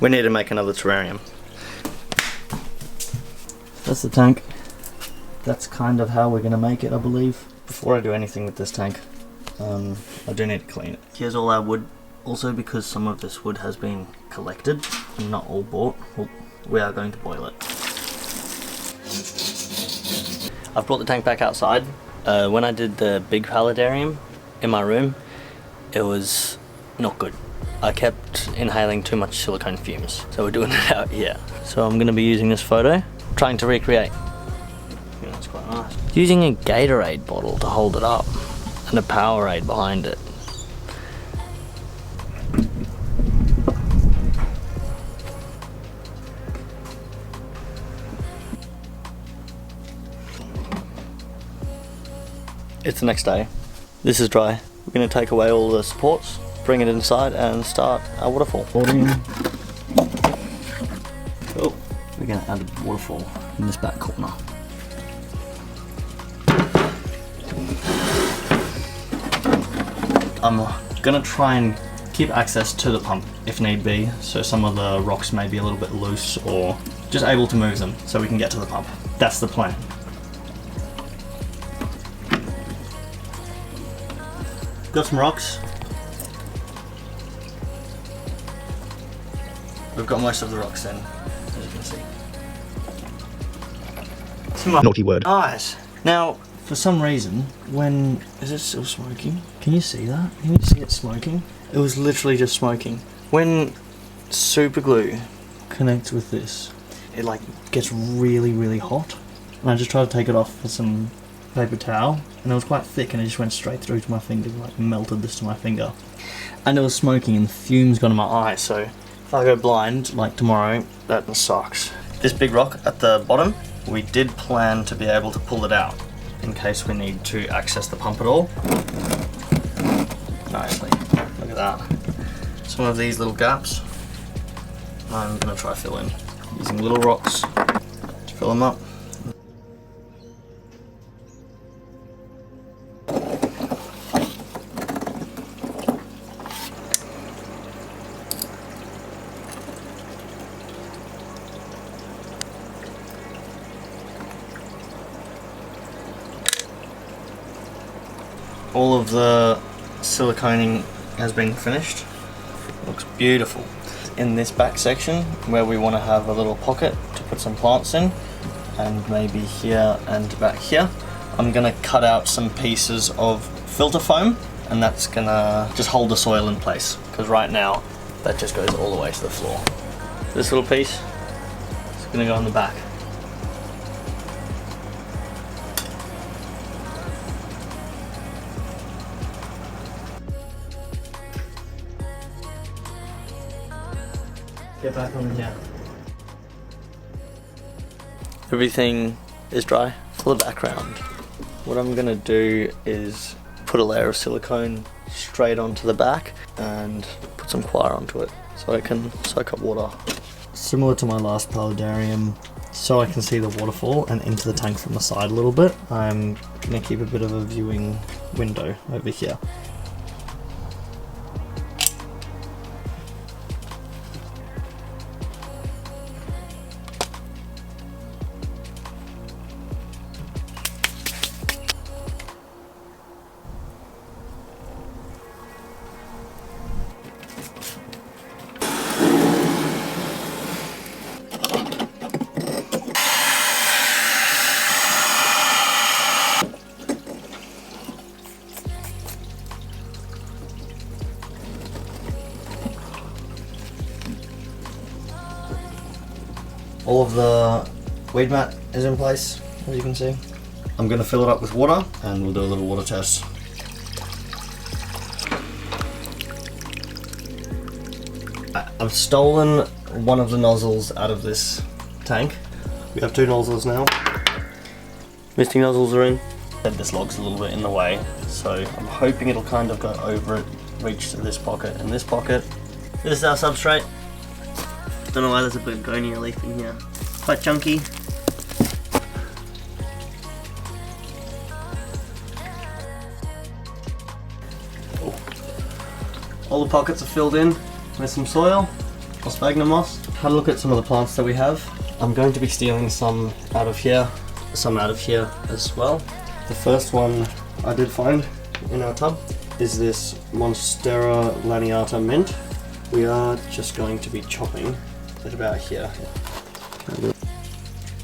We need to make another terrarium. That's the tank. That's kind of how we're going to make it, I believe. Before I do anything with this tank, I do need to clean it. Here's all our wood. Also, because some of this wood has been collected and not all bought, we are going to boil it. I've brought the tank back outside. When I did the big paludarium in my room, it was not good. I kept inhaling too much silicone fumes, so we're doing it out here. So I'm going to be using this photo, trying to recreate. Yeah, that's quite nice. Using a Gatorade bottle to hold it up, and a Powerade behind it. It's the next day. This is dry. We're going to take away all the supports, bring it inside and start our waterfall. Oh, we're going to add a waterfall in this back corner. I'm going to try and keep access to the pump if need be, so some of the rocks may be a little bit loose or just able to move them so we can get to the pump. That's the plan. Got some rocks. We've got most of the rocks in, as you can see. Naughty word. Nice. Now, for some reason, when... Is it still smoking? Can you see that? Can you see it smoking? It was literally just smoking. When super glue connects with this, it like gets really, really hot. And I just tried to take it off with some paper towel, and it was quite thick and it just went straight through to my finger, like melted this to my finger. And it was smoking and the fumes got in my eye, so if I go blind, like tomorrow, that sucks. This big rock at the bottom, we did plan to be able to pull it out in case we need to access the pump at all. Nicely, look at that. Some of these little gaps, I'm gonna try to fill in using little rocks to fill them up. All of the siliconing has been finished. Looks beautiful. In this back section where we want to have a little pocket to put some plants in, and maybe here and back here, I'm gonna cut out some pieces of filter foam, and that's gonna just hold the soil in place, because right now that just goes all the way to the floor. This little piece is gonna go on the back. Get back on here. Everything is dry for the background. What I'm gonna do is put a layer of silicone straight onto the back and put some coir onto it so it can soak up water. Similar to my last paludarium, so I can see the waterfall and into the tank from the side a little bit, I'm gonna keep a bit of a viewing window over here. All of the weed mat is in place, as you can see. I'm going to fill it up with water and we'll do a little water test. I've stolen one of the nozzles out of this tank. We have two nozzles now. Misting nozzles are in. This log's a little bit in the way, so I'm hoping it'll kind of go over it, reach to this pocket and this pocket. This is our substrate. Don't know why there's a begonia leaf in here. Quite chunky. Oh. All the pockets are filled in with some soil. sphagnum moss. Had a look at some of the plants that we have. I'm going to be stealing some out of here, some out of here as well. The first one I did find in our tub is this Monstera laniata mint. We are just going to be chopping it about here.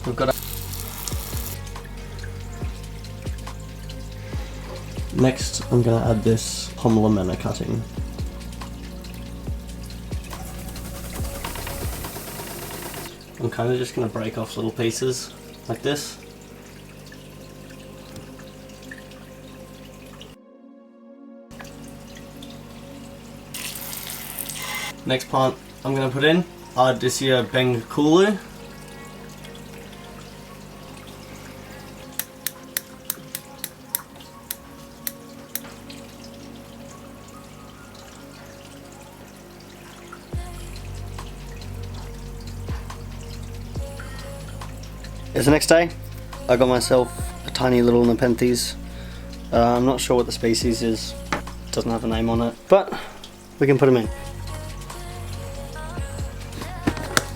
We've got Next, I'm going to add this Pomelamena cutting. I'm kind of just going to break off little pieces like this. Next plant I'm going to put in Ardisia Bengkulu. It's the next day. I got myself a tiny little Nepenthes. I'm not sure what the species is. It doesn't have a name on it, but we can put them in.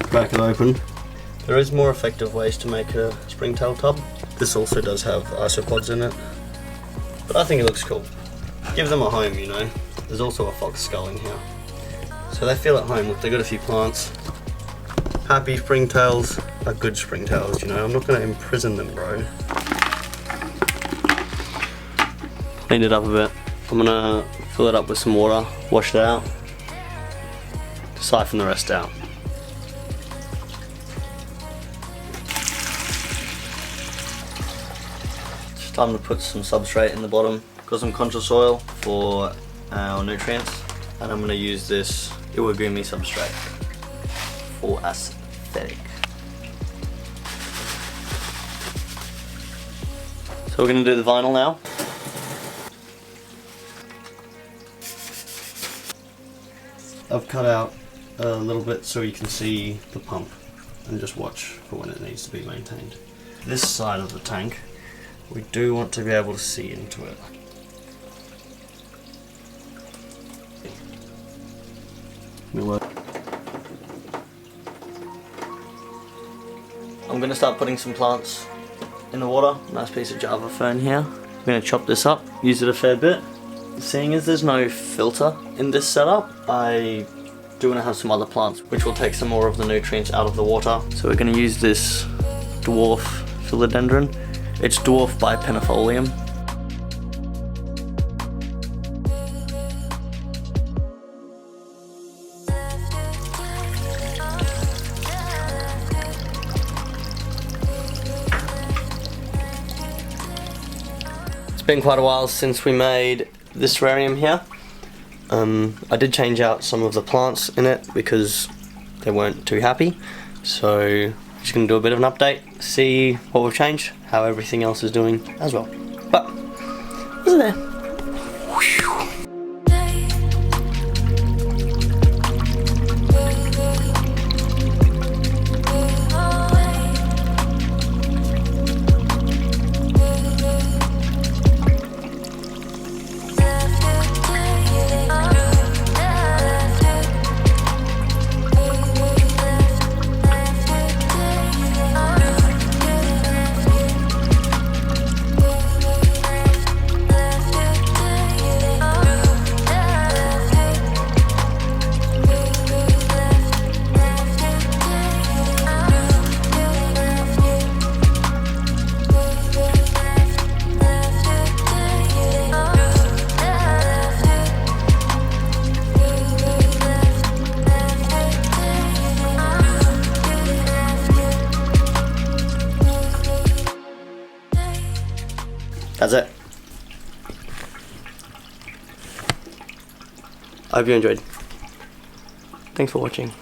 Crack it open. There is more effective ways to make a springtail tub. This also does have isopods in it, but I think it looks cool. Give them a home, you know. There's also a fox skull in here, so they feel at home. Look, they got a few plants. Happy springtails are good springtails, you know. I'm not going to imprison them, bro. Clean it up a bit. I'm going to fill it up with some water, wash it out, siphon the rest out. It's time to put some substrate in the bottom. Got some contra soil for our nutrients, and I'm going to use this Iwagumi substrate for aesthetic. So we're going to do the vinyl now. I've cut out a little bit so you can see the pump and just watch for when it needs to be maintained. This side of the tank, we do want to be able to see into it. I'm going to start putting some plants in the water. Nice piece of Java fern here. I'm going to chop this up, use it a fair bit. Seeing as there's no filter in this setup, I do want to have some other plants which will take some more of the nutrients out of the water. So we're going to use this dwarf philodendron. It's dwarfed by penifolium. It's been quite a while since we made this terrarium here. I did change out some of the plants in it because they weren't too happy. So just going to do a bit of an update, see what we've changed, how everything else is doing as well. But, isn't there? That's it. I hope you enjoyed. Thanks for watching.